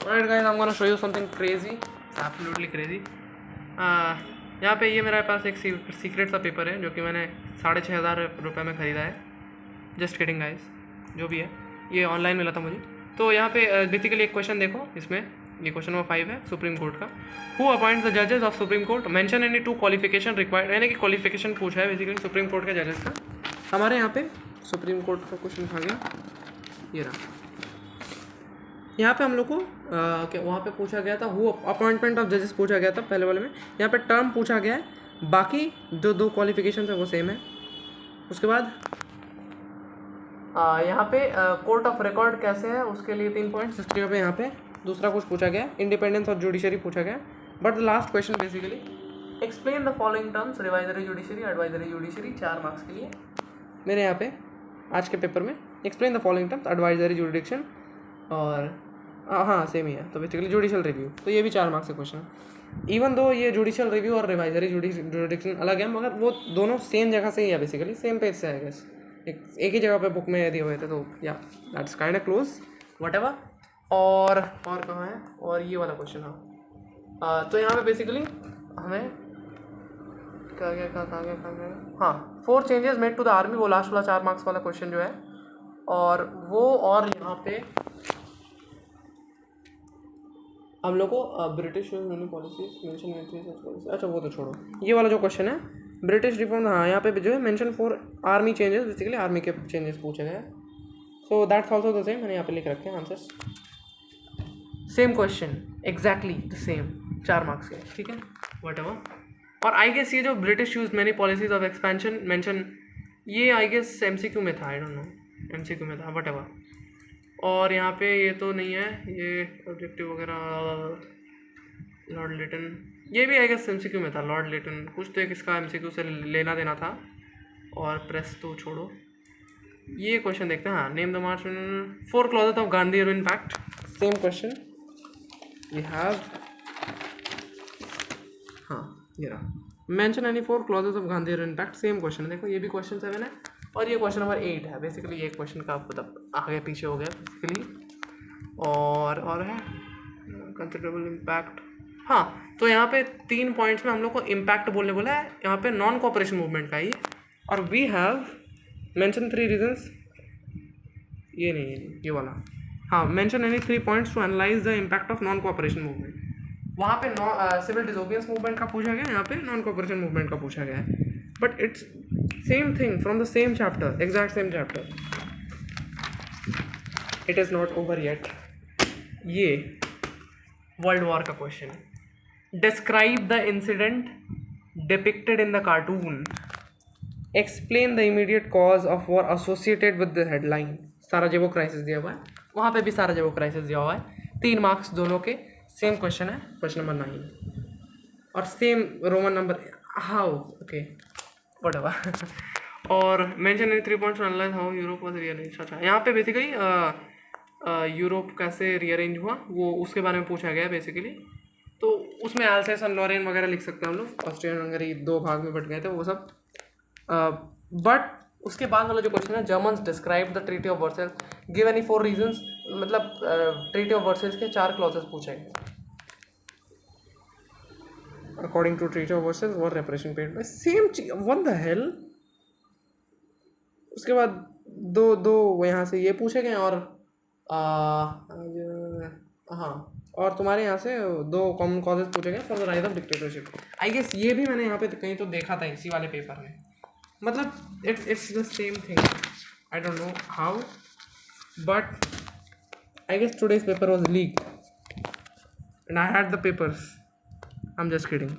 Alright guys, I'm gonna show you something crazy, absolutely crazy. यहाँ पे ये मेरे पास एक सीक्रेट सा पेपर है जो कि मैंने 6,500 रुपये में ख़रीदा है. जस्ट किडिंग गाइस, जो भी है ये ऑनलाइन मिला था मुझे. तो यहाँ पे बेसिकली एक क्वेश्चन देखो, इसमें ये क्वेश्चन नंबर 5 है सुप्रीम कोर्ट का. हु अपॉइंट द जजेस of supreme court, mention any 2 qualification required. यानी कि क्वालिफिकेशन पूछा है बेसिकली सुप्रीम कोर्ट के जजेस का. हमारे यहाँ पे सुप्रीम कोर्ट का क्वेश्चन आ गया, ये रहा. यहाँ पे हम लोग को वहाँ पे पूछा गया था हु अपॉइंटमेंट ऑफ जजेस पूछा गया था पहले वाले में. यहाँ पे टर्म पूछा गया है, बाकी जो 2 क्वालिफिकेशन है वो सेम है. उसके बाद यहाँ पे कोर्ट ऑफ रिकॉर्ड कैसे है उसके लिए 3 पॉइंट्स. इसके यहाँ पे दूसरा कुछ पूछा गया, इंडिपेंडेंस ऑफ जुडिशरी पूछा गया. But the last question basically explain the following terms, revisory judiciary, advisory judiciary, 4 marks के लिए मेरे यहाँ पे आज के पेपर में. Explain the following terms, advisory jurisdiction और हाँ सेम ही है. तो बेसिकली जुडिशल रिव्यू, तो ये भी 4 मार्क्स का क्वेश्चन है. इवन दो ये जुडिशल रिव्यू और रिवाइजरी जुडिक्शन अलग है, मगर वो दोनों सेम जगह से ही है, बेसिकली सेम पेज से है. गेस एक ही जगह पे बुक में दिए हुए थे. तो या that's kind of close what ever. और कहाँ है, और ये वाला क्वेश्चन. हाँ तो यहाँ पे बेसिकली हमें कहाँ गया हाँ 4 changes made to the army, वो लास्ट वाला 4 मार्क्स वाला क्वेश्चन जो है. और वो और यहाँ पे हम लोग को ब्रिटिश पॉलिसीज मेंशन. अच्छा वो तो छोड़ो, ये वाला जो क्वेश्चन है ब्रिटिश रिफॉर्म, हाँ यहाँ पे जो है mention for army changes, basically army के चेंजेस पूछे गए. So that's also the same, मैंने यहाँ पे लिख रखे हैं answers. Same question exactly the same, 4 marks के. ठीक है वट एवर. और आई गेस ये जो British use many policies of expansion mention, ये आई गेस MCQ में था, आई डोंट नो MCQ में था वट एवर. और यहाँ पे ये तो नहीं है, ये ऑब्जेक्टिव वगैरह लॉर्ड लिटन, ये भी आई गेस MCQ में था. लॉर्ड लिटन कुछ तो एक इसका MCQ से लेना देना था. और प्रेस तो छोड़ो, ये क्वेश्चन देखते हैं. हाँ name the march 4 clauses of Gandhi Irwin pact, same question we have. हाँ ये रहा, mention any 4 clauses of Gandhi Irwin pact, same question. देखो ये भी क्वेश्चन 7 है और ये क्वेश्चन नंबर 8 है. बेसिकली ये क्वेश्चन का मतलब आगे पीछे हो गया बेसिकली. और है कंसिडरेबल इम्पैक्ट. हाँ तो यहाँ पे 3 पॉइंट्स में हम लोग को इम्पैक्ट बोलने बोला है, यहाँ पे नॉन कोऑपरेशन मूवमेंट का ही. और वी हैव मेंशन 3 रीजंस, ये नहीं ये वाला. हाँ mention any 3 points to analyse the impact of non cooperation movement. वहाँ पे सिविल डिसोबियंस मूवमेंट का पूछा गया, यहाँ पे नॉन कोऑपरेशन मूवमेंट का पूछा गया है. But it's same thing from the same chapter, exact same chapter. It is not over yet. ये वर्ल्ड वॉर का question. Describe the incident depicted in the cartoon. Explain the immediate cause of war associated with the headline. Sarajevo crisis दिया हुआ है, वहाँ पे भी Sarajevo crisis दिया हुआ है. 3 मार्क्स दोनों के. सेम क्वेश्चन है, क्वेश्चन नंबर 9 और same roman number. How okay whatever. और mention any 3 points analyse how Europe was rearrange. अच्छा यहाँ पे बेसिकली यूरोप कैसे रीअरेंज हुआ वो उसके बारे में पूछा गया बेसिकली. तो उसमें एल्सेस एंड लॉरेन वगैरह लिख सकते हैं हम लोग. ऑस्ट्रियन हंगरी 2 भाग में बट गए थे वो सब. बट उसके बाद वाला जो क्वेश्चन है, Germans describe the treaty of Versailles, give any 4 reasons, मतलब ट्रीटी ऑफ वर्सेल्स के 4 क्लॉजेस पूछे गए. According to treaty of Versailles war reparation paid by, same what the hell. उसके बाद दो यहाँ से ये पूछे गए. और हाँ और तुम्हारे यहाँ से 2 कॉमन कॉजेज पूछे गए for the rise of dictatorship. I guess ये भी मैंने यहाँ पे कहीं तो देखा था इसी वाले पेपर में. मतलब it's the same thing, I don't know how, but I guess today's paper was leaked and I had the papers. I am just kidding.